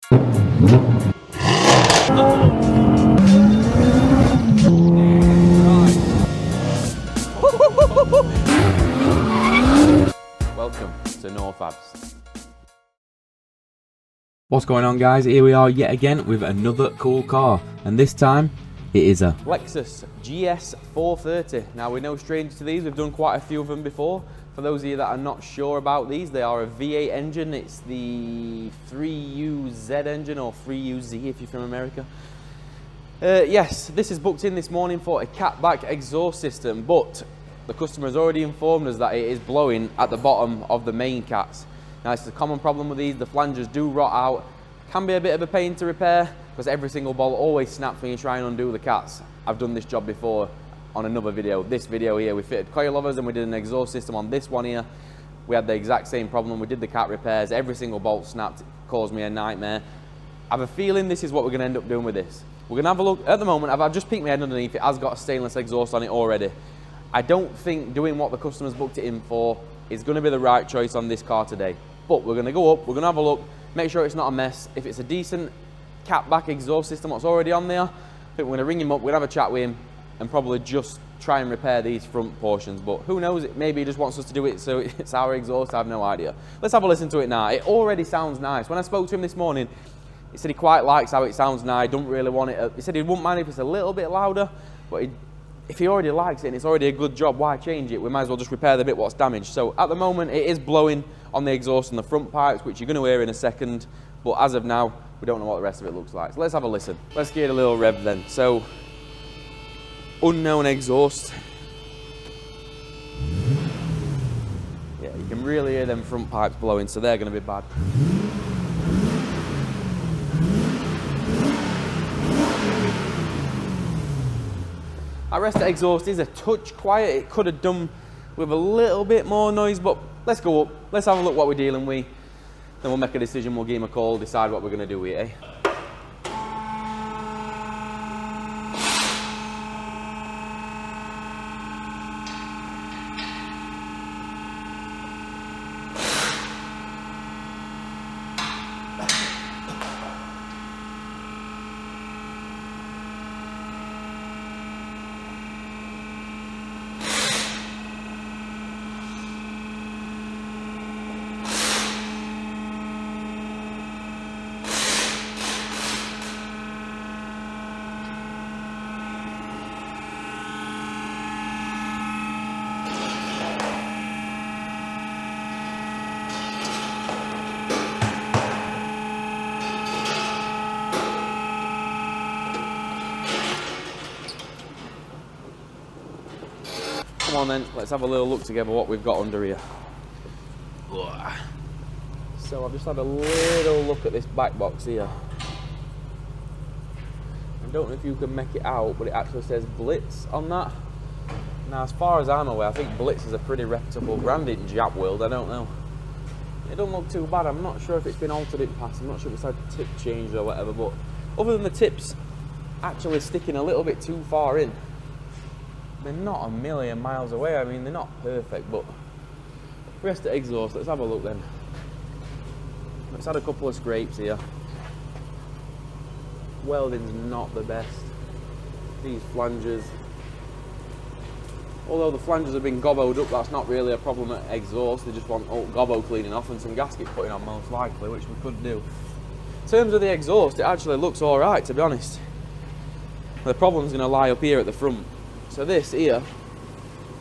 Welcome to NawFabz. What's going on, guys? Here we are yet again with another cool car, and this time it is a Lexus GS430. Now, we're no strangers to these, we've done quite a few of them before. For those of you that are not sure about these, they are a V8 engine. It's the 3UZ engine, or 3UZ if you're from America. Yes, this is booked in this morning for a catback exhaust system, but the customer has already informed us that it is blowing at the bottom of the main cats. Now, it's a common problem with these. The flanges do rot out. Can be a bit of a pain to repair because every single bolt always snaps when you try and undo the cats. I've done this job before on another video. This video here, we fitted coilovers and we did an exhaust system on this one here. We had the exact same problem. We did the cat repairs. Every single bolt snapped. It caused me a nightmare. I have a feeling this is what we're going to end up doing with this. We're going to have a look. At the moment, I've just peeked my head underneath. It has got a stainless exhaust on it already. I don't think doing what the customer's booked it in for is going to be the right choice on this car today. But we're going to go up, we're going to have a look, make sure it's not a mess. If it's a decent catback exhaust system what's already on there, I think we're going to ring him up, we're going to have a chat with him and probably just try and repair these front portions. But who knows, maybe he just wants us to do it so it's our exhaust, I have no idea. Let's have a listen to it now. It already sounds nice. When I spoke to him this morning, he said he quite likes how it sounds now. He don't really want it. He said he wouldn't mind if it's a little bit louder, but if he already likes it and it's already a good job, why change it? We might as well just repair the bit what's damaged. So at the moment, it is blowing on the exhaust and the front pipes, which you're going to hear in a second. But as of now, we don't know what the rest of it looks like. So let's have a listen. Let's give it a little rev then. So, unknown exhaust. Yeah, you can really hear them front pipes blowing, so they're going to be bad. Our rest of the exhaust is a touch quiet. It could have done with a little bit more noise, but let's go up. Let's have a look what we're dealing with. Then we'll make a decision, we'll give him a call, decide what we're going to do with it, eh? Come on then, let's have a little look together what we've got under here. So I've just had a little look at this back box here. I don't know if you can make it out, but it actually says Blitz on that. Now, as far as I'm aware, I think Blitz is a pretty reputable brand in Jap world, I don't know. It doesn't look too bad. I'm not sure if it's been altered in the past. I'm not sure if it's had tip change or whatever, but other than the tips actually sticking a little bit too far in, they're not a million miles away. I mean, they're not perfect, but rest of the exhaust, let's have a look then. Let's add a couple of scrapes here. Welding's not the best. These flanges, although the flanges have been gobboed up, that's not really a problem at exhaust. They just want gobbo cleaning off and some gasket putting on most likely, which we could do. In terms of the exhaust, it actually looks alright, to be honest. The problem's going to lie up here at the front. So this here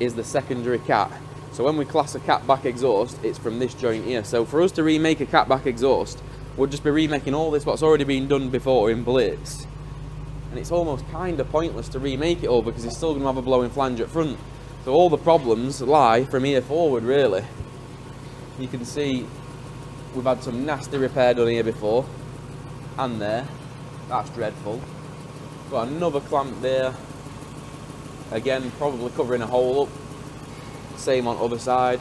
is the secondary cat. So when we class a catback exhaust, it's from this joint here. So for us to remake a catback exhaust, we'll just be remaking all this what's already been done before in Blitz. And it's almost kind of pointless to remake it all because it's still going to have a blowing flange at front. So all the problems lie from here forward, really. You can see we've had some nasty repair done here before and there. That's dreadful. Got another clamp there. Again, probably covering a hole up. Same on other side.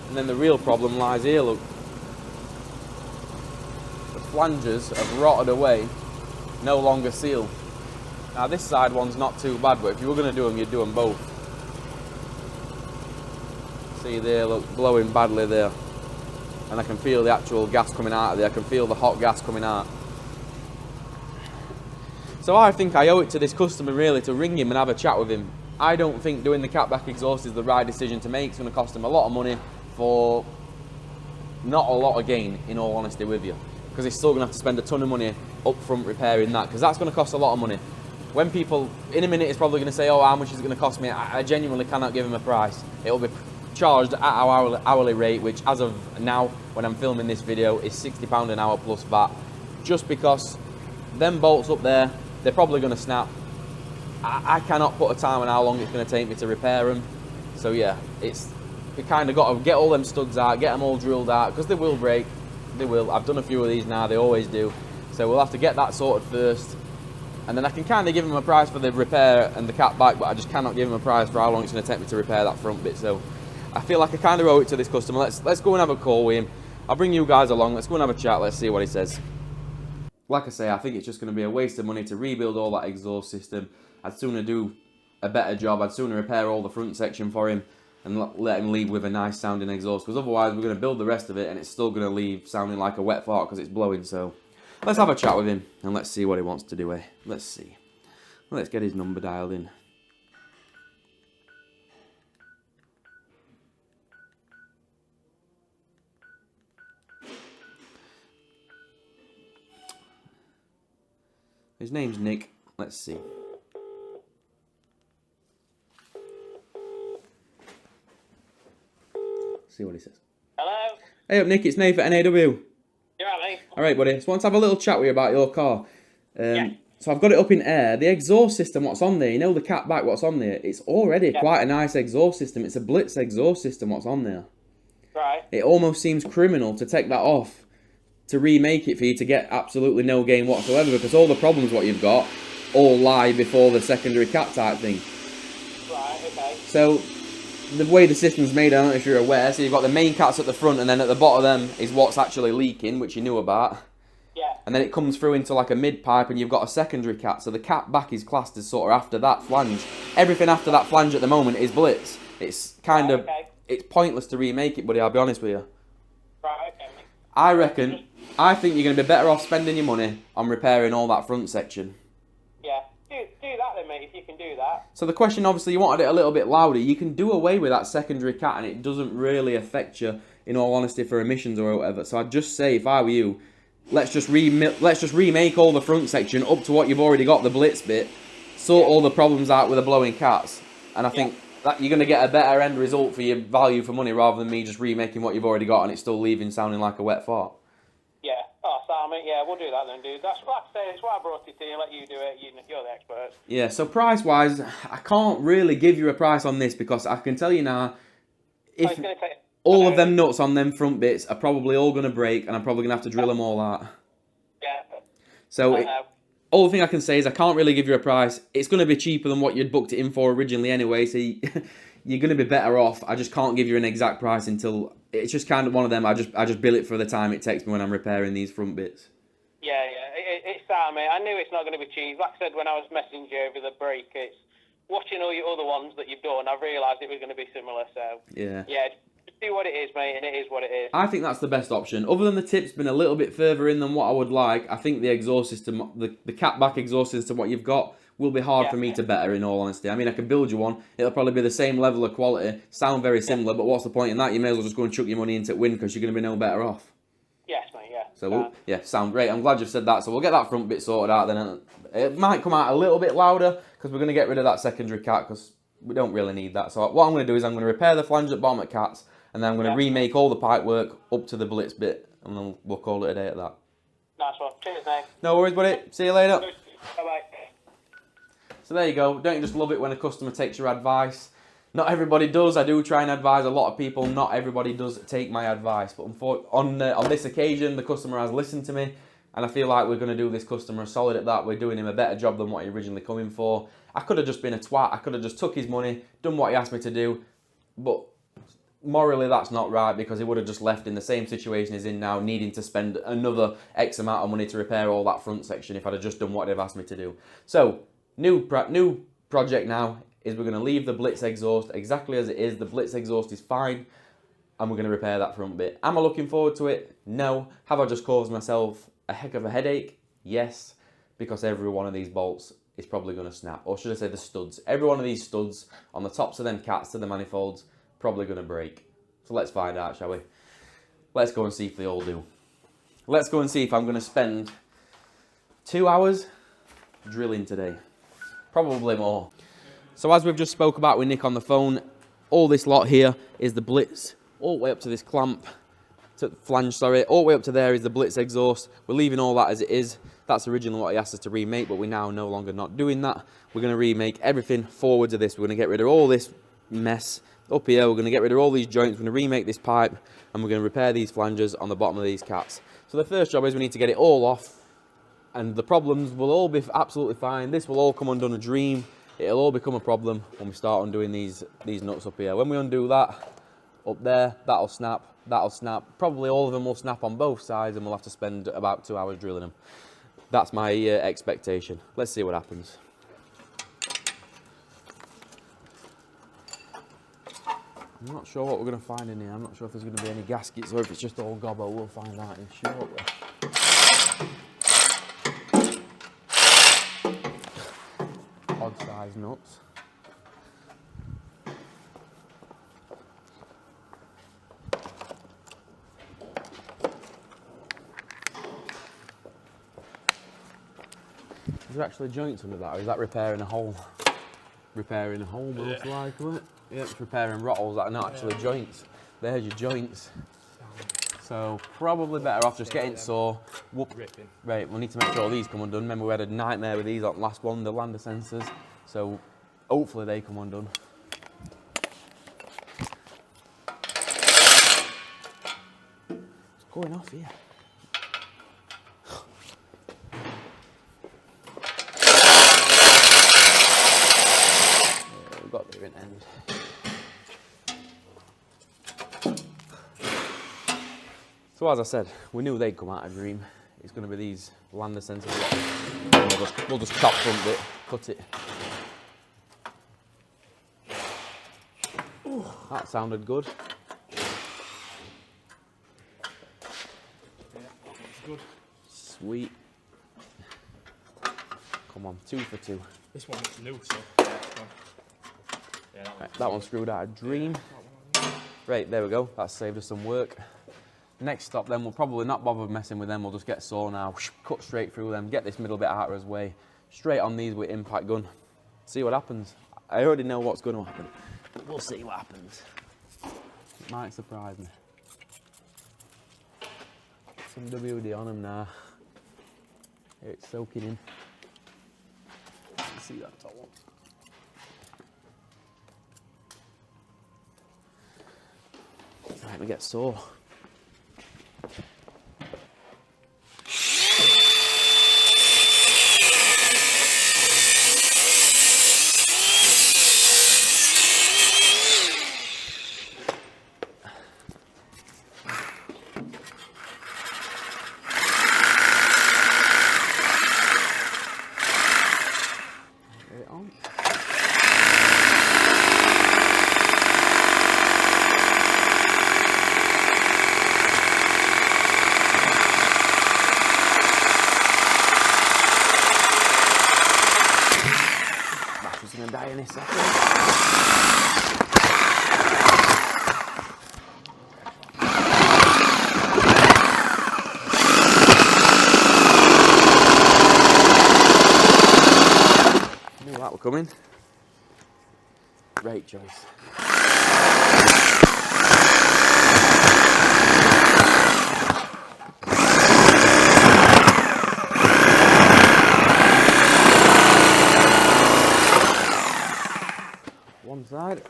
And then the real problem lies here, look. The flanges have rotted away, no longer seal. Now this side one's not too bad, but if you were going to do them, you'd do them both. See there, look, blowing badly there. And I can feel the actual gas coming out of there. I can feel the hot gas coming out. So I think I owe it to this customer really to ring him and have a chat with him. I don't think doing the catback exhaust is the right decision to make. It's going to cost him a lot of money for not a lot of gain, in all honesty with you, because he's still going to have to spend a ton of money up front repairing that, because that's going to cost a lot of money. When people, in a minute, is probably going to say, oh, how much is it going to cost me? I genuinely cannot give him a price. It will be charged at our hourly rate, which as of now, when I'm filming this video, is £60 an hour plus VAT, just because them bolts up there, they're probably going to snap. I cannot put a time on how long it's going to take me to repair them. So yeah, we kind of got to get all them studs out, get them all drilled out, because they will break. They will. I've done a few of these now, they always do. So we'll have to get that sorted first, and then I can kind of give them a price for the repair and the catback, but I just cannot give them a price for how long it's going to take me to repair that front bit. So I feel like I kind of owe it to this customer. Let's go and have a call with him. I'll bring you guys along. Let's go and have a chat. Let's see what he says. Like I say, I think it's just going to be a waste of money to rebuild all that exhaust system. I'd sooner do a better job. I'd sooner repair all the front section for him and let him leave with a nice sounding exhaust, because otherwise we're going to build the rest of it and it's still going to leave sounding like a wet fart because it's blowing. So let's have a chat with him and let's see what he wants to do here. Let's see. Let's get his number dialed in. His name's Nick. Let's see. See what he says. Hello? Hey up, Nick, it's Nathan at NAW. You alright, mate? Alright, buddy. Just want to have a little chat with you about your car. Yeah. So I've got it up in air. The exhaust system, what's on there, you know the catback, what's on there? It's already quite a nice exhaust system. It's a Blitz exhaust system, what's on there. Right. It almost seems criminal to take that off, to remake it for you to get absolutely no gain whatsoever, because all the problems what you've got all lie before the secondary cat type thing. Right, okay. So the way the system's made, I don't know if you're aware, so you've got the main cats at the front, and then at the bottom of them is what's actually leaking, which you knew about. Yeah. And then it comes through into like a mid pipe, and you've got a secondary cat, so the cat back is classed as sort of after that flange. Everything after that flange at the moment is Blitz. It's kind of, it's pointless to remake it, buddy, I'll be honest with you. Right, okay. I think you're going to be better off spending your money on repairing all that front section. Yeah. Do that then, mate, if you can do that. So the question, obviously, you wanted it a little bit louder. You can do away with that secondary cat, and it doesn't really affect you, in all honesty, for emissions or whatever. So I'd just say, if I were you, let's just remake all the front section up to what you've already got, the Blitz bit, sort all the problems out with the blowing cats, and I think that you're going to get a better end result for your value for money, rather than me just remaking what you've already got and it's still leaving sounding like a wet fart. Yeah. Oh, Sam, mate, yeah, we'll do that then, dude. That's like I say, it's why I brought it to you, let you do it. You're the expert. Yeah, so price-wise, I can't really give you a price on this, because I can tell you now, if all of them nuts on them front bits are probably all going to break, and I'm probably going to have to drill them all out. Yeah. So all the thing I can say is I can't really give you a price. It's going to be cheaper than what you'd booked it in for originally anyway, so you're going to be better off. I just can't give you an exact price until... It's just kind of one of them. I just bill it for the time it takes me when I'm repairing these front bits. Yeah. It's that, mate. I knew it's not going to be cheap. Like I said when I was messaging you over the break, it's watching all your other ones that you've done, I realised it was going to be similar, so... Yeah, just do what it is, mate, and it is what it is. I think that's the best option. Other than the tip's been a little bit further in than what I would like, I think the exhaust system, the catback exhaust system, what you've got, will be hard for me to better, in all honesty. I mean, I can build you one. It'll probably be the same level of quality, sound very similar, but what's the point in that? You may as well just go and chuck your money into Win, because you're going to be no better off. Yes, mate, yeah. So, sound great. I'm glad you've said that. So we'll get that front bit sorted out then. It might come out a little bit louder, because we're going to get rid of that secondary cat, because we don't really need that. So what I'm going to do is I'm going to repair the flange at bottom at cats, and then I'm going to remake all the pipe work up to the Blitz bit, and then we'll call it a day at that. Nice one. Cheers, mate. No worries, buddy. See you later. Bye-bye. So there you go. Don't you just love it when a customer takes your advice? Not everybody does. I do try and advise a lot of people. Not everybody does take my advice. But on this occasion, the customer has listened to me, and I feel like we're going to do this customer a solid at that. We're doing him a better job than what he originally come in for. I could have just been a twat. I could have just took his money, done what he asked me to do. But morally, that's not right, because he would have just left in the same situation he's in now, needing to spend another X amount of money to repair all that front section if I'd have just done what they've asked me to do. So, new project now is we're going to leave the Blitz exhaust exactly as it is. The Blitz exhaust is fine, and we're going to repair that front bit. Am I looking forward to it? No. Have I just caused myself a heck of a headache? Yes. because every one of these bolts is probably going to snap. Or should I say the studs. Every one of these studs on the tops of them cats to the manifolds probably going to break. So let's find out, shall we? Let's go and see if they all do. Let's go and see if I'm going to spend 2 hours drilling today. Probably more. So as we've just spoke about with Nick on the phone, all this lot here is the Blitz. All the way up to this clamp, to flange, sorry. All the way up to there is the Blitz exhaust. We're leaving all that as it is. That's originally what he asked us to remake, but we're now no longer not doing that. We're going to remake everything forwards of this. We're going to get rid of all this mess up here. We're going to get rid of all these joints. We're going to remake this pipe, and we're going to repair these flanges on the bottom of these cats. So the first job is we need to get it all off, and the problems will all be absolutely fine. This will all come undone a dream. It'll all become a problem when we start undoing these nuts up here. When we undo that up there, that'll snap. Probably all of them will snap on both sides, and we'll have to spend about 2 hours drilling them. That's my expectation. Let's see what happens. I'm not sure what we're going to find in here. I'm not sure if there's going to be any gaskets or if it's just all gobbo. We'll find out in shortly. Odd size nuts. Is there actually joints under that, or is that repairing a hole? Repairing a hole, most likely. Yeah, it's repairing rot holes that are not actually joints. There's your joints. So probably better off just getting it sore. Whoop. Right, we'll need to make sure all these come undone. Remember we had a nightmare with these on the last one, the lander sensors. So hopefully they come undone. It's going off here. We've got the end. So as I said, we knew they'd come out of dream. It's going to be these lander sensors. We'll just top front it, cut it. Ooh, that sounded good. Yeah, that's good. Sweet. Come on, 2 for 2. This one's new, so yeah, it's one. Yeah, That one screwed out of dream. Right, there we go. That saved us some work. Next stop then, we'll probably not bother messing with them. We'll just get saw now, cut straight through them, get this middle bit out of his way, straight on these with impact gun. See what happens. I already know what's going to happen. We'll see what happens. It might surprise me. Some WD on him now. It's soaking in. See that top one. Right, we get sore. Coming. Right choice. One side.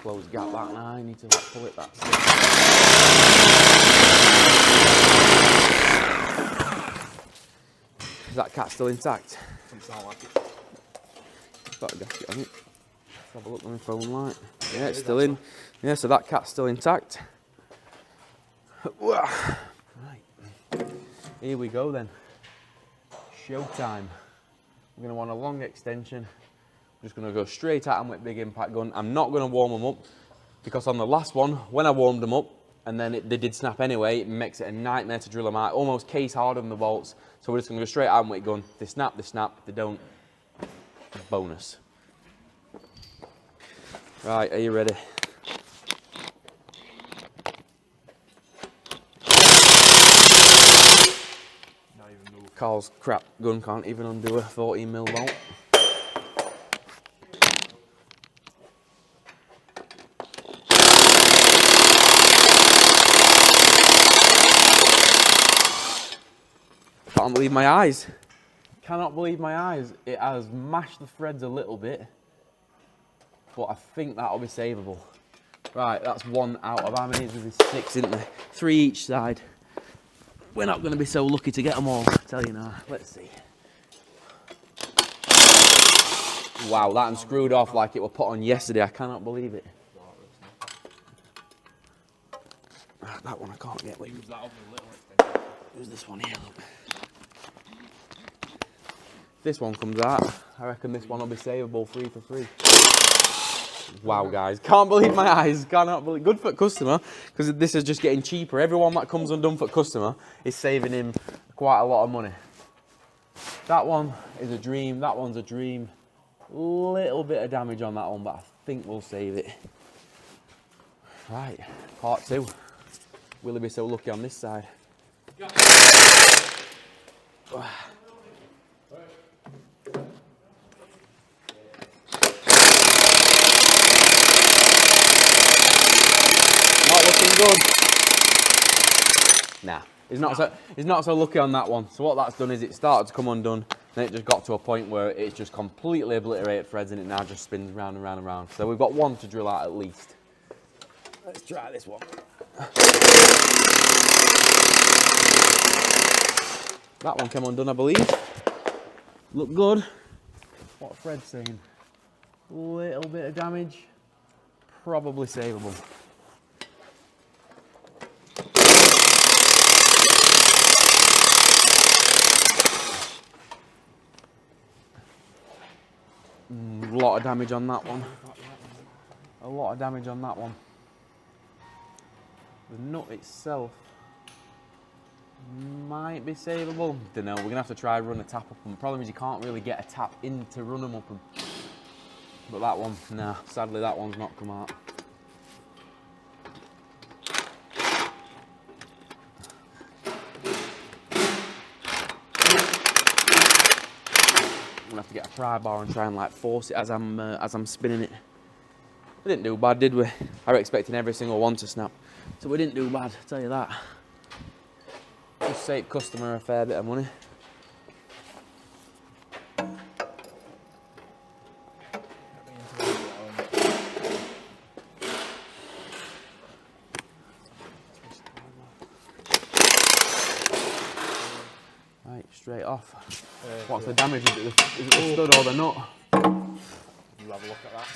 Close gap back now, I need to pull it back. Is that cat still intact? Doesn't sound like it. Got a gasket on it. have a look on my phone light. Yeah, it's still in. Yeah, so that cat's still intact. Right. Here we go then. Showtime. We're going to want a long extension. I'm just going to go straight at them with big impact gun. I'm not going to warm them up because on the last one, when I warmed them up and then they did snap anyway, it makes it a nightmare to drill them out. Almost case hard on the bolts. So we're just going to go straight at them with a gun. If they snap, they snap. If they don't, bonus. Right, are you ready? Carl's crap gun can't even undo a 14mm bolt. Can't believe my eyes. Cannot believe my eyes. It has mashed the threads a little bit, but I think that'll be savable. Right, that's one out of how many is there? 6, isn't there? 3 each side. We're not going to be so lucky to get them all, I tell you now. Let's see. Wow, that unscrewed off like it was put on yesterday. I cannot believe it. That one I can't get. Wait. Who's this one here? Look. If this one comes out, I reckon this one will be savable 3 for 3. Wow, guys, can't believe my eyes. Cannot believe. Good for customer, because this is just getting cheaper. Everyone that comes undone for customer is saving him quite a lot of money. That one is a dream. That one's a dream. Little bit of damage on that one, but I think we'll save it. Right, part 2. Will he be so lucky on this side? Good. Nah, he's not so lucky on that one. So what that's done is it started to come undone, then it just got to a point where it's just completely obliterated threads and it now just spins round and round and round. So we've got one to drill out at least. Let's try this one. That one came undone, I believe. Look good. What Fred's saying? Little bit of damage, probably savable. A lot of damage on that one. A lot of damage on that one. The nut itself might be savable. Don't know. We're gonna have to try run a tap up. And the problem is you can't really get a tap in to run them up. But that one, nah. Sadly, that one's not come out. I'm gonna have to get a pry bar and try and like force it as I'm spinning it. We didn't do bad, did we? I was expecting every single one to snap, so we didn't do bad. I'll tell you that. Just saved customer a fair bit of money. Right, straight off. What's the damage? Is it the stud or the nut? We'll have a look at that.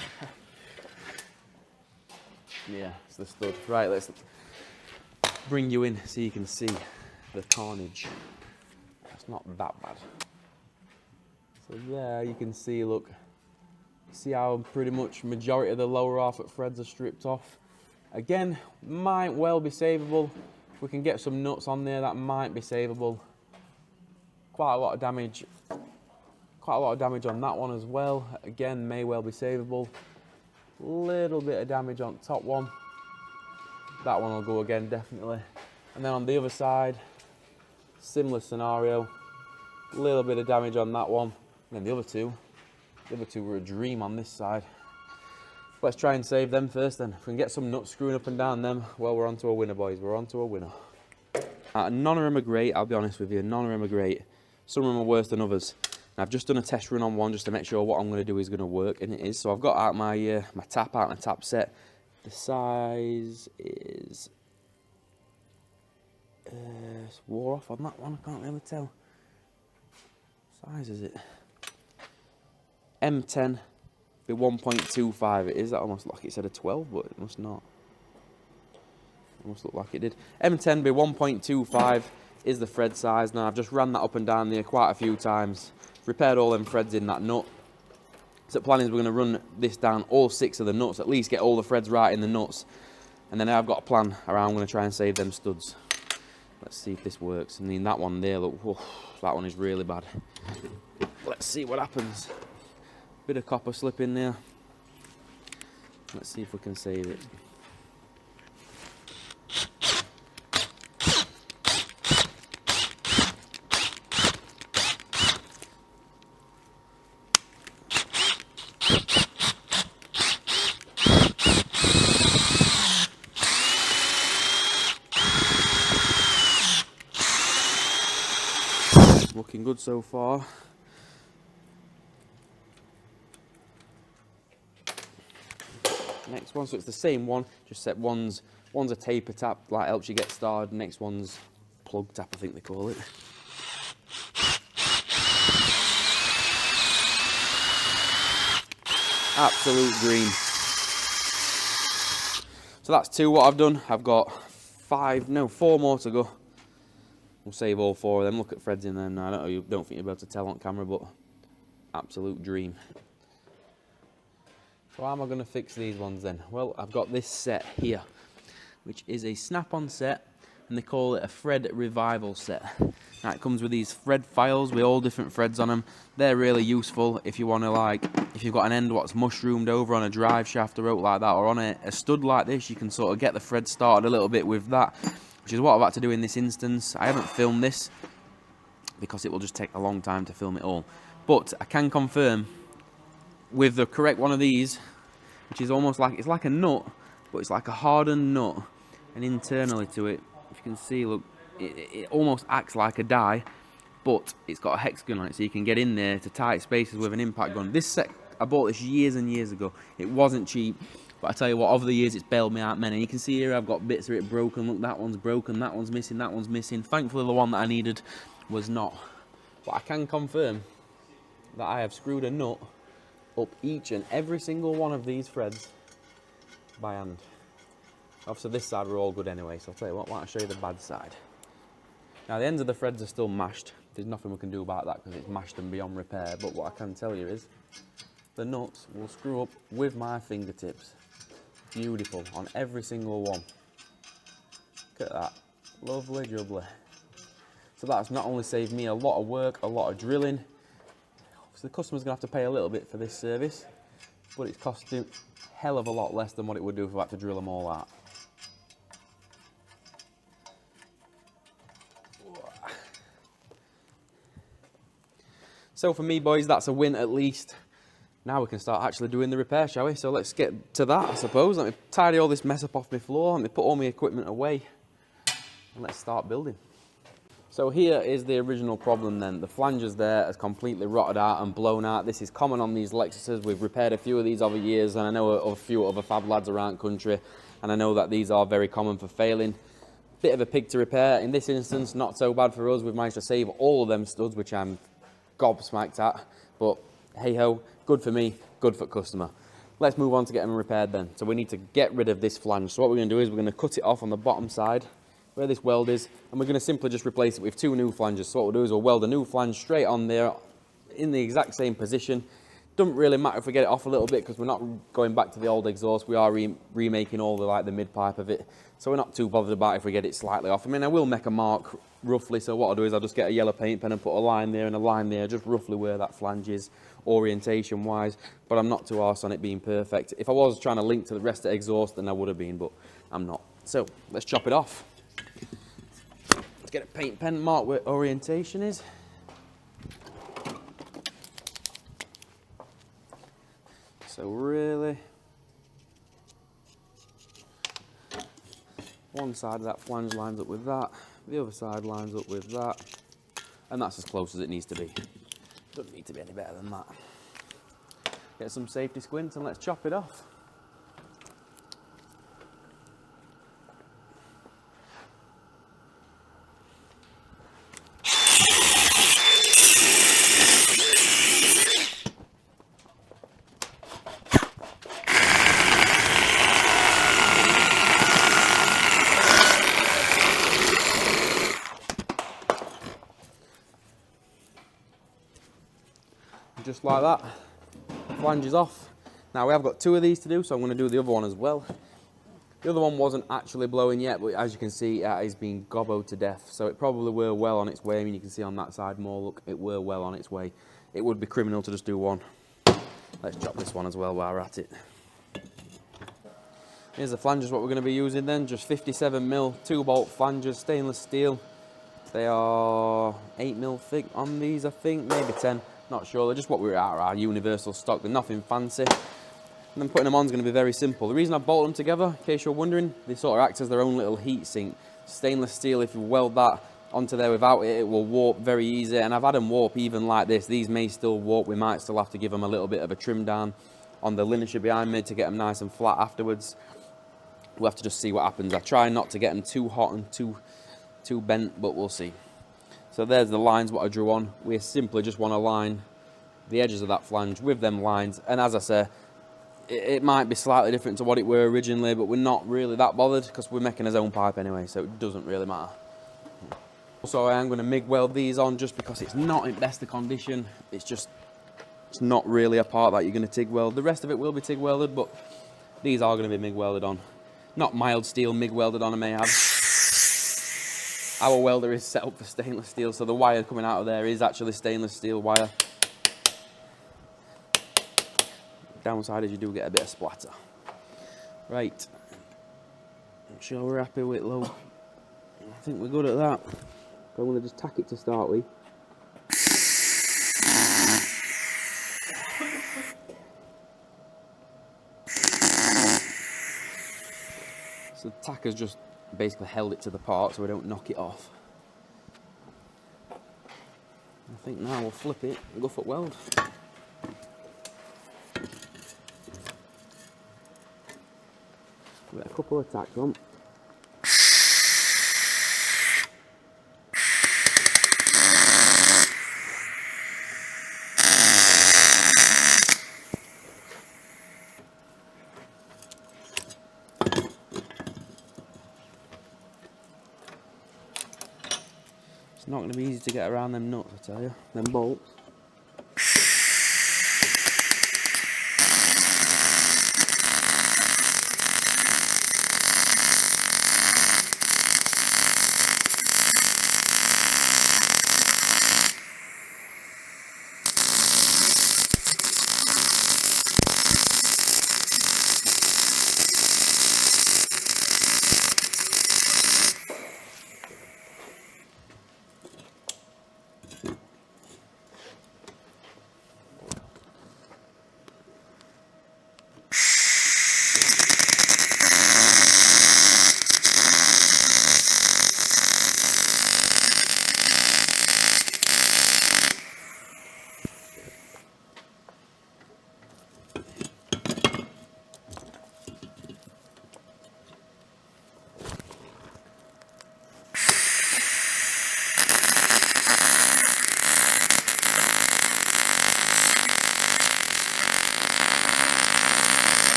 Yeah, it's the stud. Right, let's bring you in so you can see the carnage. It's not that bad. So there you can see, look, see how pretty much majority of the lower half at threads are stripped off. Again, might well be savable. If we can get some nuts on there, that might be savable. Quite a lot of damage. Quite a lot of damage on that one as well. Again, may well be savable. Little bit of damage on top one. That one will go again, definitely. And then on the other side, similar scenario. Little bit of damage on that one. And then the other two were a dream on this side. Let's try and save them first then. If we can get some nuts screwing up and down them, well, we're on to a winner, boys. We're on to a winner. None of them are great, I'll be honest with you. None of them are great. Some of them are worse than others. And I've just done a test run on one just to make sure what I'm going to do is going to work, and it is. So I've got out my my tap out and tap set. The size is it's wore off on that one. I can't really tell. What size is it? M10 be 1.25 it is. That almost looked like it said a 12, but it must not. It must look like it did. M10 be 1.25 is the thread size. Now I've just ran that up and down there quite a few times. Repaired all them threads in that nut. So the plan is we're going to run this down all 6 of the nuts, at least get all the threads right in the nuts. And then I've got a plan around, I'm going to try and save them studs. Let's see if this works. I mean, that one there, look, whoa, that one is really bad. Let's see what happens. Bit of copper slip in there. Let's see if we can save it. Looking good so far. Next one, so it's the same one, just set one's a taper tap, like helps you get started. Next one's plug tap, I think they call it. Absolute dream. So that's 2 what I've done. I've got 4 more to go. We'll save all 4 of them. Look at threads in there now. I don't know, you don't think you'll be able to tell on camera, but absolute dream. So how am I going to fix these ones then? Well, I've got this set here, which is a snap-on set, and they call it a thread revival set. Now it comes with these thread files with all different threads on them. They're really useful if you want to, like, if you've got an end what's mushroomed over on a drive shaft or rope like that, or on a stud like this, you can sort of get the thread started a little bit with that, which is what I've had to do in this instance. I haven't filmed this because it will just take a long time to film it all. But I can confirm with the correct one of these, which is almost like, it's like a nut, but it's like a hardened nut, and internally to it, if you can see, look, it almost acts like a die, but it's got a hex gun on it, so you can get in there to tight spaces with an impact gun. This set, I bought this years and years ago. It wasn't cheap. But I tell you what, over the years it's bailed me out many. You can see here I've got bits of it broken. Look, that one's broken, that one's missing, that one's missing. Thankfully the one that I needed was not. But I can confirm that I have screwed a nut up each and every single one of these threads by hand. Obviously this side were all good anyway, so I'll tell you what, why don't I show you the bad side. Now the ends of the threads are still mashed. There's nothing we can do about that because it's mashed and beyond repair. But what I can tell you is the nuts will screw up with my fingertips. Beautiful on every single one. Look at that, lovely jubbly. So that's not only saved me a lot of work, a lot of drilling. So the customer's gonna have to pay a little bit for this service, but it's costing a hell of a lot less than what it would do if I had to drill them all out. So for me, boys, that's a win at least. Now we can start actually doing the repair, shall we? So let's get to that, I suppose. Let me tidy all this mess up off my floor, let me put all my equipment away, and let's start building. So here is the original problem then. The flanges there has completely rotted out and blown out. This is common on these Lexuses. We've repaired a few of these over years, and I know of a few other fab lads around country, and I know that these are very common for failing. Bit of a pig to repair. In this instance, not so bad for us. We've managed to save all of them studs, which I'm gobsmacked at, but hey ho, good for me, good for customer. Let's move on to get them repaired then. So we need to get rid of this flange. So what we're going to do is we're going to cut it off on the bottom side where this weld is, and we're going to simply just replace it with 2 new flanges. So what we'll do is we'll weld a new flange straight on there in the exact same position. Doesn't really matter if we get it off a little bit because we're not going back to the old exhaust. We are remaking all the mid pipe of it, so we're not too bothered about if we get it slightly off. I mean, I will make a mark roughly, so what I'll do is I'll just get a yellow paint pen and put a line there and a line there, just roughly where that flange is orientation wise, but I'm not too arsed on it being perfect. If I was trying to link to the rest of the exhaust, then I would have been, but I'm not. So let's chop it off. Let's get a paint pen, mark where orientation is. So really, one side of that flange lines up with that, the other side lines up with that, and that's as close as it needs to be. Doesn't need to be any better than that. Get some safety squints and let's chop it off. just like that. Flange is off. Now we have got 2 of these to do, so I'm going to do the other one as well. The other one wasn't actually blowing yet, but as you can see, it is being gobbled to death. So it probably were well on its way. I mean, you can see on that side more, look, it were well on its way. It would be criminal to just do one. Let's chop this one as well while we're at it. Here's the flanges, what we're going to be using then. Just 57mm 2-bolt flanges, stainless steel. They are 8mm thick on these, I think, maybe 10. Not sure, they're just what we're at our universal stock. They're nothing fancy. And then putting them on is going to be very simple. The reason I bolt them together, in case you're wondering, they sort of act as their own little heat sink. Stainless steel, if you weld that onto there without it, it will warp very easy. And I've had them warp even like this. These may still warp. We might still have to give them a little bit of a trim down on the lineage behind me to get them nice and flat afterwards. We'll have to just see what happens. I try not to get them too hot and too bent, but we'll see. So there's the lines what I drew on. We simply just want to line the edges of that flange with them lines. And as I say, it might be slightly different to what it were originally, but we're not really that bothered because we're making his own pipe anyway, so it doesn't really matter. Also, I am going to MIG weld these on just because it's not in best of condition. It's not really a part that you're going to TIG weld. The rest of it will be TIG welded, but these are going to be MIG welded on. Not mild steel, MIG welded on, I may have. Our welder is set up for stainless steel, so the wire coming out of there is actually stainless steel wire. Downside is you do get a bit of splatter. Right, I'm sure we're happy with low. I think we're good at that. I'm going to just tack it to start with. So the tack has just basically held it to the part so we don't knock it off. I think now we'll flip it and go foot weld. Get a couple of tacks on. It's not going to be easy to get around them nuts, I tell you, them bolts.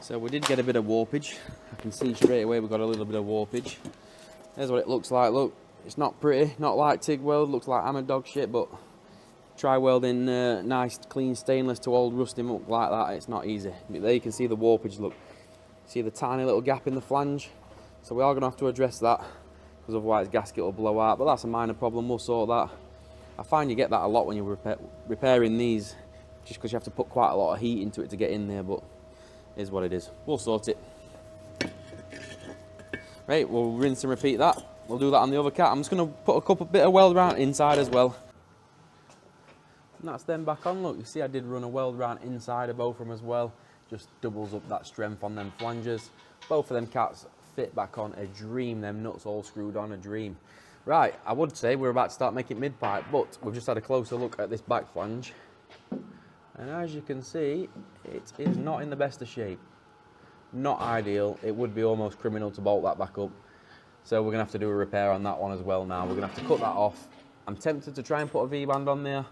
So we did get a bit of warpage. I can see straight away we got a little bit of warpage. There's what it looks like. Look, it's not pretty, not like TIG weld, looks like hammer dog shit, but try welding nice clean stainless to old rusty muck like that, it's not easy. But there you can see the warpage, look. See the tiny little gap in the flange? So we are going to have to address that, because otherwise gasket will blow out, but that's a minor problem, we'll sort that. I find you get that a lot when you're repairing these, just because you have to put quite a lot of heat into it to get in there, but it is what it is. We'll sort it. Right, we'll rinse and repeat that. We'll do that on the other cat. I'm just going to put a bit of weld round inside as well. And that's them back on, look. You see I did run a weld round inside of both of them as well. just doubles up that strength on them flanges. Both of them cats fit back on a dream, them nuts all screwed on a dream. Right, I would say we're about to start making mid-pipe, but we've just had a closer look at this back flange. And as you can see, it is not in the best of shape. Not ideal. It would be almost criminal to bolt that back up. So we're gonna have to do a repair on that one as well now. We're gonna have to cut that off. I'm tempted to try and put a V-band on there,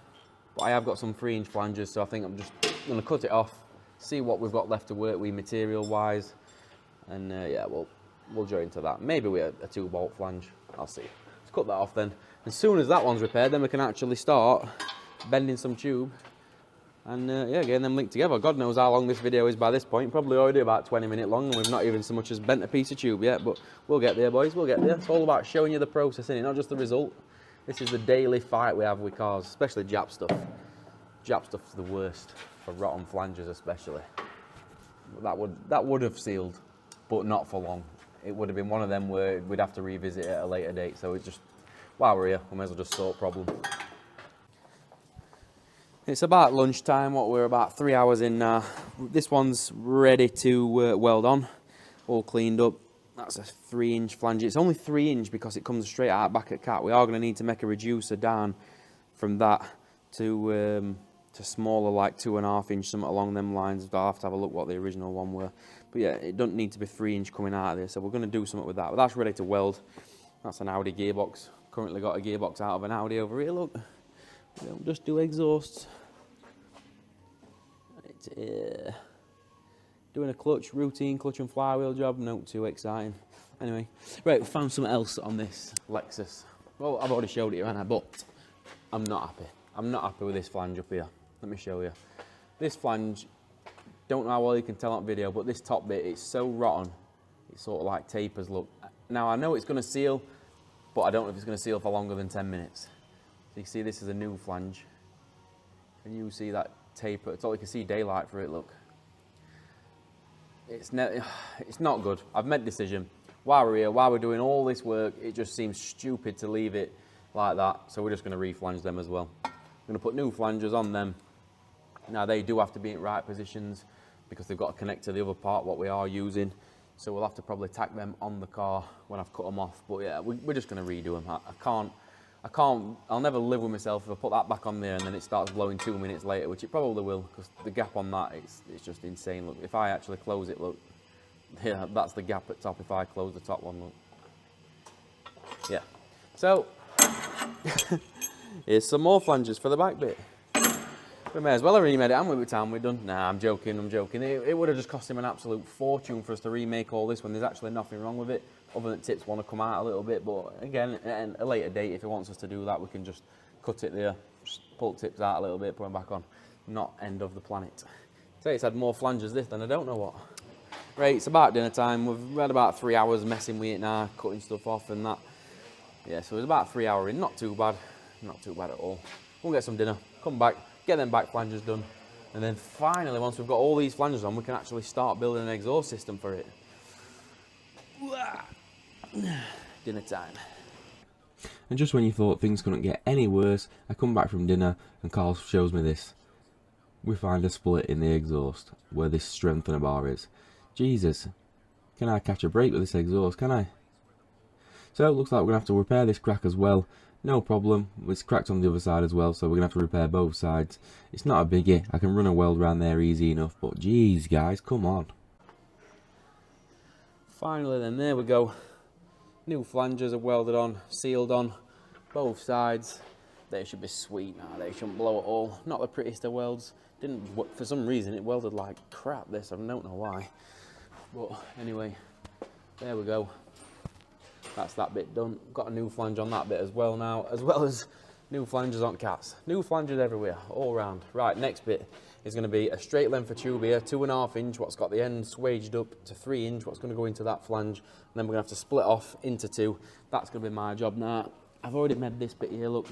but I have got some 3-inch flanges, so I think I'm just gonna cut it off, see what we've got left to work with material-wise, and yeah, we'll join into that. Maybe we have a 2-bolt flange. I'll see. Let's cut that off then. As soon as that one's repaired, then we can actually start bending some tube and yeah, getting them linked together. God knows how long this video is by this point. Probably already about 20 minutes long, and we've not even so much as bent a piece of tube yet, but we'll get there, boys, we'll get there. It's all about showing you the process, innit? Not just the result. This is the daily fight we have with cars, especially Jap stuff. Jap stuff's the worst, for rotten flanges especially. That would have sealed, but not for long. It would have been one of them where we'd have to revisit it at a later date, so it's just, while we're here, we may as well just sort problem. It's about lunchtime, we're about 3 hours in now. This one's ready to weld on, all cleaned up. That's a 3-inch flange. It's only 3-inch because it comes straight out back at cat. We are going to need to make a reducer down from that to smaller, like 2.5-inch, something along them lines. I'll have to have a look what the original one were. But yeah, it doesn't need to be 3-inch coming out of there, so we're going to do something with that. But that's ready to weld. That's an Audi gearbox. Currently got a gearbox out of an Audi over here, look. We don't just do exhausts. It's doing a clutch, routine clutch and flywheel job, not too exciting. Anyway, right, we found something else on this Lexus. Well, I've already showed it you, haven't I? But I'm not happy. I'm not happy with this flange up here. Let me show you. This flange, don't know how well you can tell on video, but this top bit, it's so rotten. It sort of like tapers, look. Now, I know it's going to seal, but I don't know if it's going to seal for longer than 10 minutes. So you see this is a new flange. Can you see that taper? It's all you can see daylight for it, look. It's not good. I've made a decision. While we're here, while we're doing all this work, it just seems stupid to leave it like that. So we're just going to reflange them as well. We're going to put new flanges on them. Now they do have to be in right positions because they've got to connect to the other part, what we are using. So we'll have to probably tack them on the car when I've cut them off. But yeah, we're just going to redo them. I'll never live with myself if I put that back on there and then it starts blowing 2 minutes later, which it probably will, because the gap on that, it's just insane. Look, if I actually close it, look, yeah, that's the gap at top if I close the top one, look. Yeah. So, here's some more flanges for the back bit. We may as well have remade it, haven't we, by the time we're done? Nah, I'm joking. It would have just cost him an absolute fortune for us to remake all this when there's actually nothing wrong with it, other than tips want to come out a little bit. But again, at a later date, if he wants us to do that, we can just cut it there, just pull tips out a little bit, put them back on. Not end of the planet. Say it's had more flanges this than I don't know what. Right, it's about dinner time. We've had about 3 hours messing with it now, cutting stuff off and that. Yeah, so it's about 3 hours in. Not too bad. Not too bad at all. We'll get some dinner, come back, get them back flanges done, and then finally, once we've got all these flanges on, we can actually start building an exhaust system for it. Dinner time. And just when you thought things couldn't get any worse, I come back from dinner and Carl shows me this. We find a split in the exhaust where this strengthener bar is. Jesus, can I catch a break with this exhaust, can I? So it looks like we're going to have to repair this crack as well. No problem, it's cracked on the other side as well, so we're going to have to repair both sides. It's not a biggie, I can run a weld around there easy enough, but geez guys, come on. Finally then, there we go. New flanges are welded on, sealed on, both sides. They should be sweet now, they shouldn't blow at all. Not the prettiest of welds. For some reason it welded like crap this, I don't know why. But anyway, there we go. That's that bit done. Got a new flange on that bit as well now, as well as new flanges on cats. New flanges everywhere, all round. Right, next bit is going to be a straight length of tube here, 2.5 inch, what's got the end swaged up to 3 inch, what's going to go into that flange, and then we're going to have to split off into 2. That's going to be my job now. I've already made this bit here, look.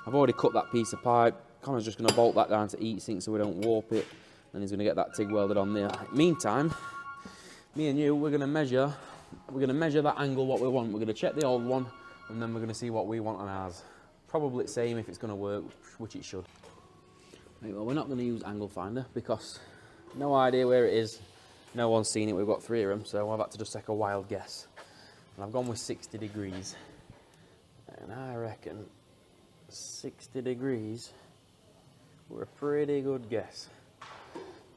I've already cut that piece of pipe. Connor's just going to bolt that down to heat sink so we don't warp it, and he's going to get that TIG welded on there. Meantime, me and you, we're going to measure that angle what we want. We're going to check the old one, and then we're going to see what we want on ours. Probably the same if it's going to work, which it should. Right, well, we're not going to use angle finder because No idea where it is. No one's seen it. We've got 3 of them, so I've had to just take a wild guess. And I've gone with 60 degrees. And I reckon 60 degrees were a pretty good guess.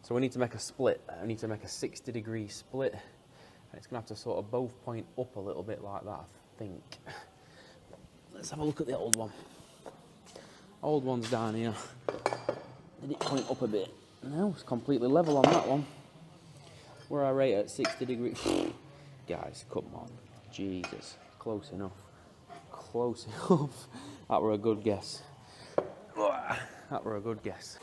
So we need to make a split. I need to make a 60-degree split. And it's going to have to sort of both point up a little bit like that, I think. Let's have a look at the old one. Old one's down here. Did it point up a bit? No, it's completely level on that one. Where I rate at 60 degrees. Guys, come on. Jesus. Close enough. Close enough. That were a good guess. That were a good guess.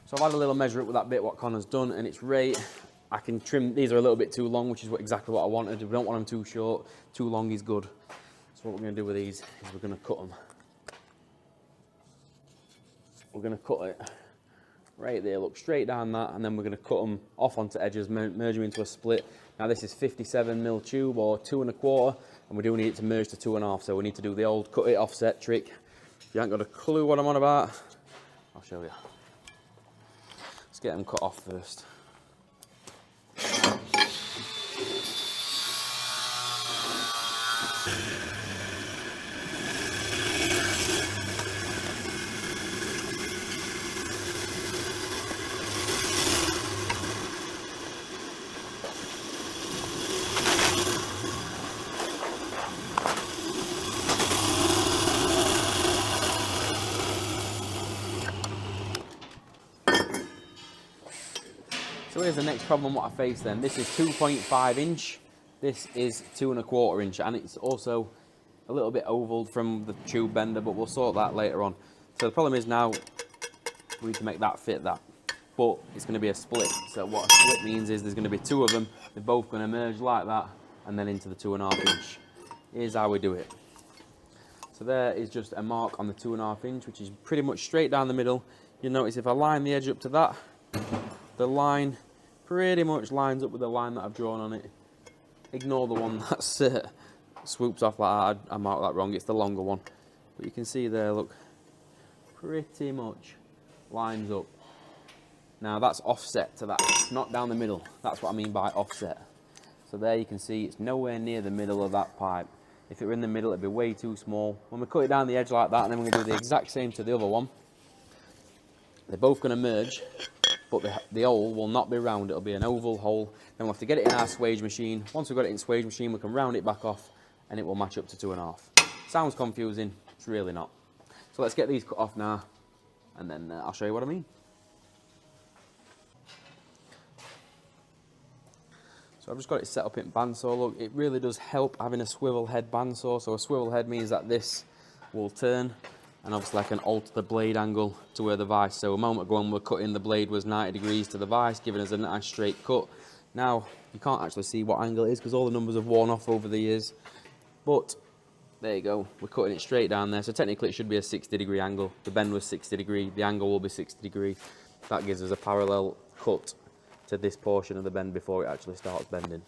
So I've had a little measure up with that bit what Connor's done, and it's right. I can trim, these are a little bit too long, which is exactly what I wanted. We don't want them too short. Too long is good. So what we're going to do with these is we're going to cut them. We're going to cut it right there, look straight down that, and then we're going to cut them off onto edges, merge them into a split. Now this is 57mm tube or 2 1/4, and we do need it to merge to 2 1/2, so we need to do the old cut it offset trick. If you haven't got a clue what I'm on about, I'll show you. Let's get them cut off first. So here's the next problem what I face then. This is 2.5 inch, this is 2 1/4 inch, and it's also a little bit ovaled from the tube bender, but we'll sort that later on. So the problem is now we need to make that fit that, but it's going to be a split. So what a split means is there's going to be 2 of them, they're both going to merge like that, and then into the 2 1/2 inch. Here's how we do it. So there is just a mark on the 2 1/2 inch, which is pretty much straight down the middle. You'll notice if I line the edge up to that, the line pretty much lines up with the line that I've drawn on it. Ignore the one that's swoops off like that. I marked that wrong, it's the longer one. But you can see there, look, pretty much lines up. Now that's offset to that, not down the middle. That's what I mean by offset. So there you can see it's nowhere near the middle of that pipe. If it were in the middle, it'd be way too small. When we cut it down the edge like that, and then we're going to do the exact same to the other one, they're both going to merge, but the hole will not be round, it'll be an oval hole. Then we'll have to get it in our swage machine. Once we've got it in swage machine, we can round it back off, and it will match up to 2 1/2. Sounds confusing, it's really not. So let's get these cut off now, and then I'll show you what I mean. So I've just got it set up in bandsaw. Look, it really does help having a swivel head bandsaw. So a swivel head means that this will turn, and obviously I can alter the blade angle to where the vise. So a moment ago when we were cutting, the blade was 90 degrees to the vise, giving us a nice straight cut. Now you can't actually see what angle it is because all the numbers have worn off over the years. But there you go, we're cutting it straight down there. So technically it should be a 60-degree angle. The bend was 60 degree, the angle will be 60 degree. That gives us a parallel cut to this portion of the bend before it actually starts bending.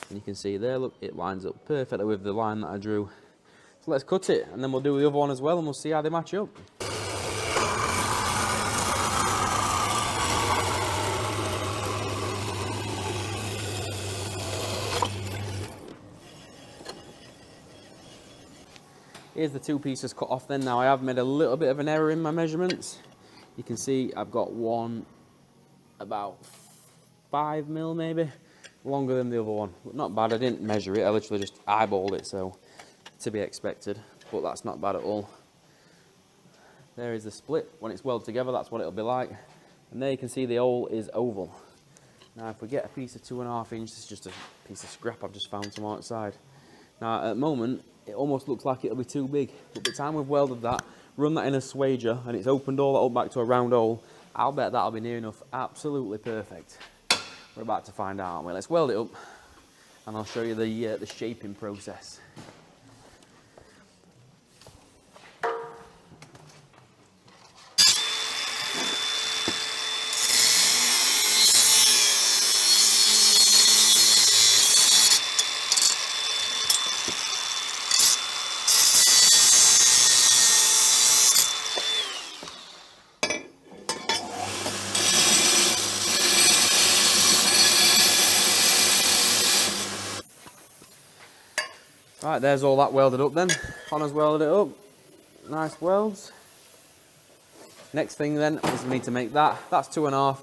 And you can see there, look, it lines up perfectly with the line that I drew. So let's cut it, and then we'll do the other one as well, and we'll see how they match up. Here's the 2 pieces cut off then. Now I have made a little bit of an error in my measurements. You can see I've got one about 5mm maybe, longer than the other one. Not bad, I didn't measure it, I literally just eyeballed it, so to be expected, but that's not bad at all. There is the split. When it's welded together, that's what it'll be like. And there you can see the hole is oval. Now if we get a piece of 2 1/2 inch, this is just a piece of scrap I've just found from outside. Now at the moment, it almost looks like it'll be too big, but by the time we've welded that, run that in a swager, and it's opened all that up back to a round hole, I'll bet that'll be near enough, absolutely perfect. We're about to find out, aren't we? Let's weld it up, and I'll show you the shaping process. Right, there's all that welded up then. Connor's welded it up. Nice welds. Next thing then is we need to make that. That's 2.5.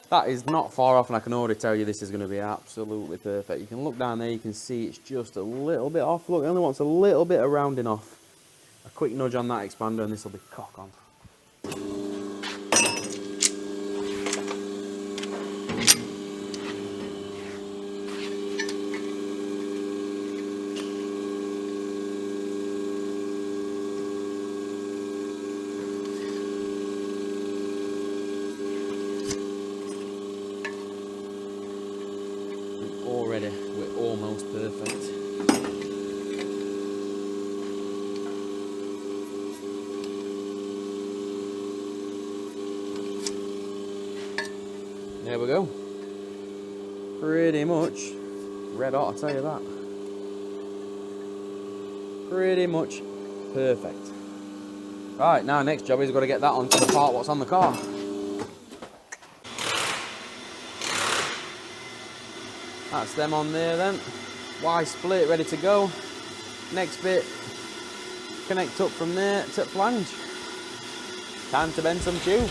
That is not far off, and I can already tell you this is going to be absolutely perfect. You can look down there, you can see it's just a little bit off. Look, it only wants a little bit of rounding off. A quick nudge on that expander and this will be cock on. Already, we're almost perfect. There we go. Pretty much red hot, I'll tell you that. Pretty much perfect. Right, now next job is we've got to get that onto the part what's on the car. That's them on there then. Y split ready to go. Next bit, connect up from there to flange. Time to bend some tube.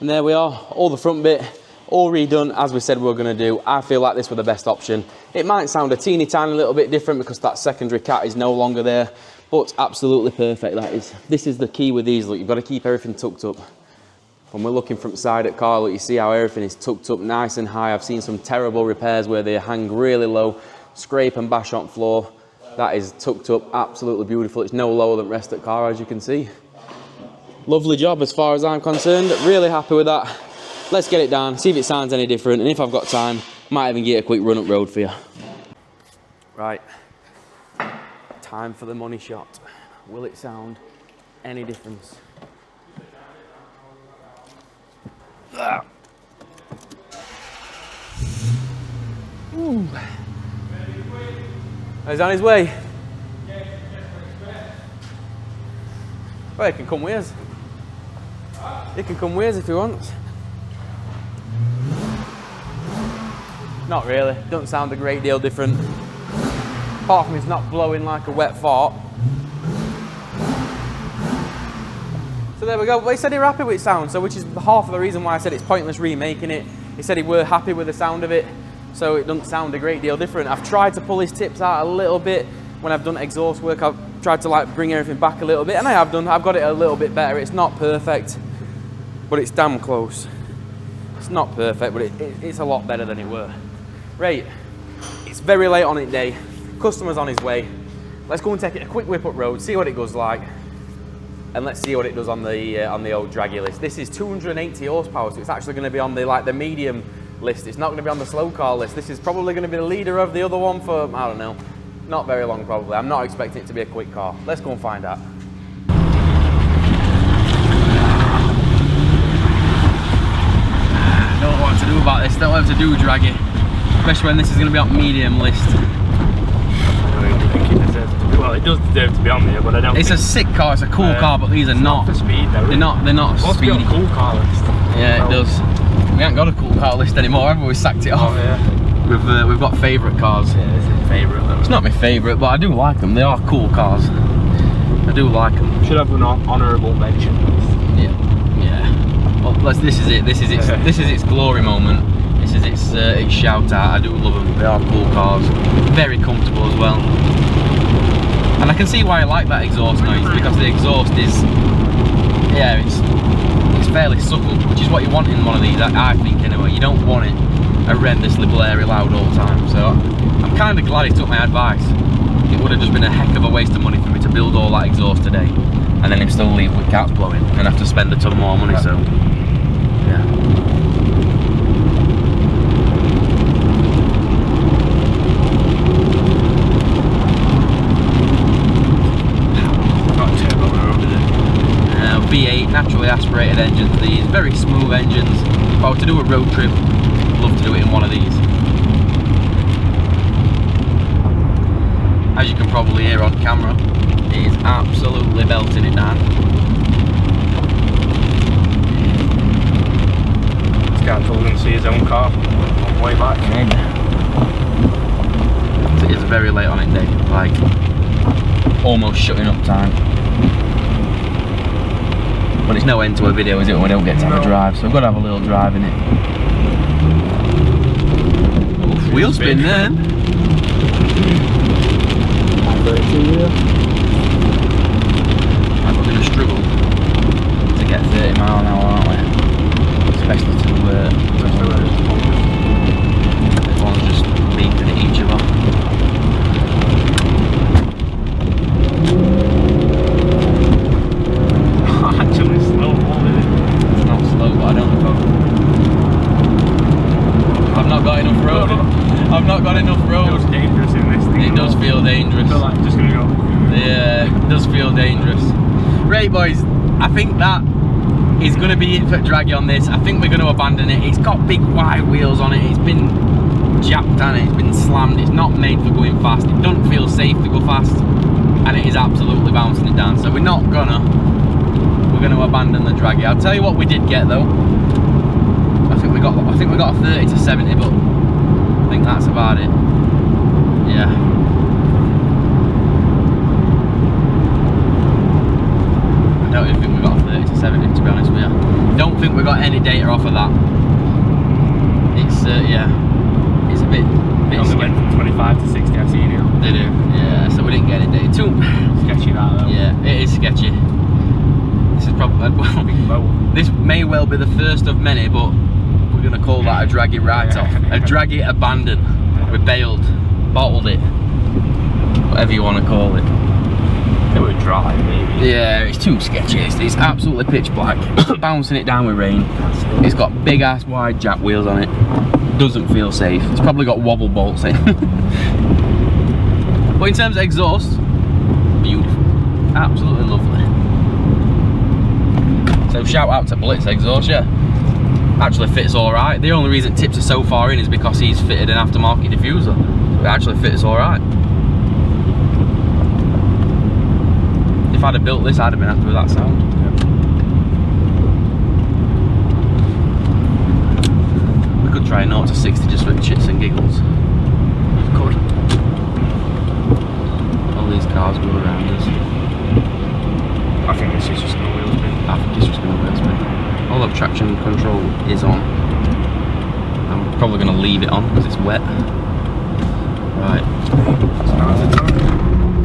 And there we are, all the front bit, all redone as we said we were going to do. I feel like this was the best option. It might sound a teeny tiny little bit different because that secondary cat is no longer there, but absolutely perfect that is. This is the key with these, look, you've got to keep everything tucked up. When we're looking from side at car, look, you see how everything is tucked up nice and high. I've seen some terrible repairs where they hang really low, scrape and bash on floor. That is tucked up, absolutely beautiful. It's no lower than rest at car, as you can see. Lovely job as far as I'm concerned, really happy with that. Let's get it down, see if it sounds any different, and if I've got time, might even get a quick run up road for you. Right, time for the money shot. Will it sound any difference? Ooh. He's on his way. Well, he can come with us. He can come with us if he wants. Not really, doesn't sound a great deal different. Apart from it's not blowing like a wet fart. So there we go, well, he said he were happy with sound, so which is half of the reason why I said it's pointless remaking it. He said he were happy with the sound of it, so it doesn't sound a great deal different. I've tried to pull his tips out a little bit, when I've done exhaust work, I've tried to like bring everything back a little bit, and I have done. I've got it a little bit better. It's not perfect, but it's damn close. It's not perfect, but it's a lot better than it were. Right, it's very late on it day. Customer's on his way. Let's go and take it a quick whip up road, see what it goes like, and let's see what it does on the old draggy list. This is 280 horsepower, so it's actually going to be on the medium list. It's not going to be on the slow car list. This is probably going to be the leader of the other one for, I don't know, not very long probably. I'm not expecting it to be a quick car. Let's go and find out. Don't know what to do about this. Don't know what to do, draggy, especially when this is going to be on medium list. Well, it does deserve to be on there, but I don't. It's a sick car. It's a cool car, but these are not for speed, though. They're not speedy. It's a cool car list. Yeah, it does. We haven't got a cool car list anymore, have we? We sacked it off. Oh, yeah. We've got favourite cars. Yeah, this is favourite though. It's not my favourite, but I do like them. They are cool cars. I do like them. Should have an honourable mention. Yeah. Well, this is it. This is its glory moment. This is its shout out. I do love them. They are cool cars. Very comfortable as well. And I can see why I like that exhaust noise, because the exhaust is, yeah, it's fairly subtle, which is what you want in one of these, I think anyway. You don't want it horrendously blary loud all the time. So I'm kind of glad he took my advice. It would have just been a heck of a waste of money for me to build all that exhaust today, and then him still leave with cats blowing and have to spend a ton more money. So yeah. V8 naturally aspirated engines, these very smooth engines. If I were to do a road trip, I'd love to do it in one of these. As you can probably hear on camera, it is absolutely belting it down. This guy told him to see his own car on the way back. It is very late on it day, like almost shutting up time. But it's no end to a video, is it, when we don't get to have a drive, so we've got to have a little drive in it. Oof, wheel spin then. We're going to struggle to get 30 mile an hour, aren't we? Especially to everyone's just beeping at each other. Actually slow, it's not slow, but I don't know. I've not got enough road. I've not got enough road. It feels dangerous in this thing. It does feel dangerous. I feel like I'm just gonna go. Yeah, it does feel dangerous. Right, boys, I think that is going to be it for draggy on this. I think we're going to abandon it. It's got big wide wheels on it. It's been jacked on it. It's been slammed. It's not made for going fast. It doesn't feel safe to go fast, and it is absolutely bouncing it down. So we're not gonna. We're going to abandon the draggy. I'll tell you what we did get though. I think we got a 30 to 70, but I think that's about it. Yeah. I don't even think we got a 30 to 70, to be honest with you. Don't think we got any data off of that. It's yeah. It's a bit. Only went from 25 to 60. I've seen it. They do. Yeah. So we didn't get any data. Too sketchy that though. Yeah, it is sketchy. This is probably, well, this may well be the first of many, but we're going to call that a draggy write-off. A draggy abandon. We bailed, bottled it, whatever you want to call it. It would dry, maybe. Yeah, it's too sketchy. It's absolutely pitch black. Bouncing it down with rain. It's got big ass wide jack wheels on it. Doesn't feel safe. It's probably got wobble bolts in. But in terms of exhaust, beautiful. Absolutely lovely. So shout out to Blitz exhaust, yeah. Actually fits alright. The only reason tips are so far in is because he's fitted an aftermarket diffuser. It actually fits alright. If I'd have built this, I'd have been happy with that sound. We could try a 0 to 60 just for shits and giggles. Could. All these cars go around us. I think this is just going to wheel spin. I think it's just going to wheel spin. All of traction control is on. I'm probably going to leave it on because it's wet. Right. Start the time.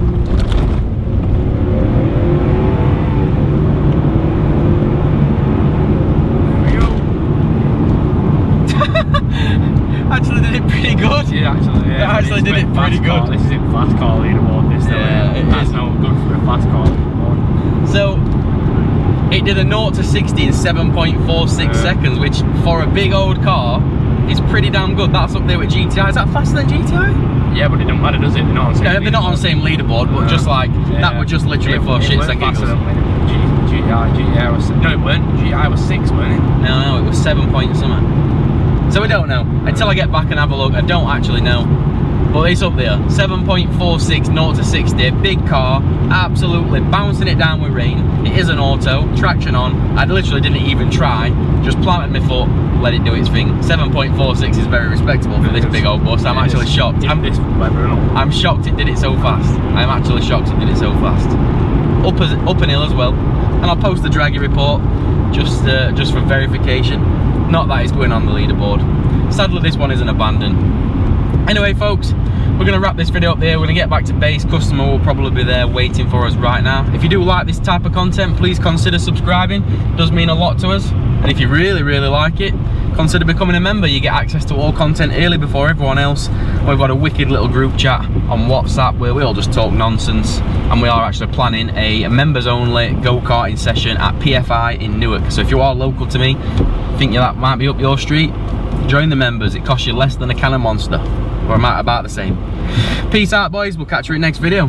actually did it pretty good. This isn't fast car leaderboard, this that's no good for a fast car leaderboard. So it did a 0 to 60 in 7.46 seconds, which for a big old car is pretty damn good. That's up there with GTI. Is that faster than GTI? Yeah, but it doesn't matter, does it? They're not on the same, they're not on the same leaderboard, but just like that was just literally for shits and giggles. GTI was, no, it weren't. GTI was 6, weren't it? No, it was 7 point something. So we don't know. Until I get back and have a look, I don't actually know. But it's up there. 7.46, 0 to 60. Big car, absolutely bouncing it down with rain. It is an auto, traction on. I literally didn't even try. Just planted my foot, let it do its thing. 7.46 is very respectable for this big old bus. I'm actually shocked. I'm shocked it did it so fast. I'm actually shocked it did it so fast. Up an hill as well. And I'll post the draggy report just for verification. Not that it's going on the leaderboard. Sadly, this one isn't abandoned. Anyway, folks, we're going to wrap this video up there. We're going to get back to base. Customer will probably be there waiting for us right now. If you do like this type of content, please consider subscribing. It does mean a lot to us. And if you really, really like it, consider becoming a member. You get access to all content early before everyone else. We've got a wicked little group chat on WhatsApp where we all just talk nonsense. And we are actually planning a members only go-karting session at PFI in Newark. So if you are local to me, think that might be up your street, join the members. It costs you less than a can of Monster, or about the same. Peace out, boys. We'll catch you in the next video.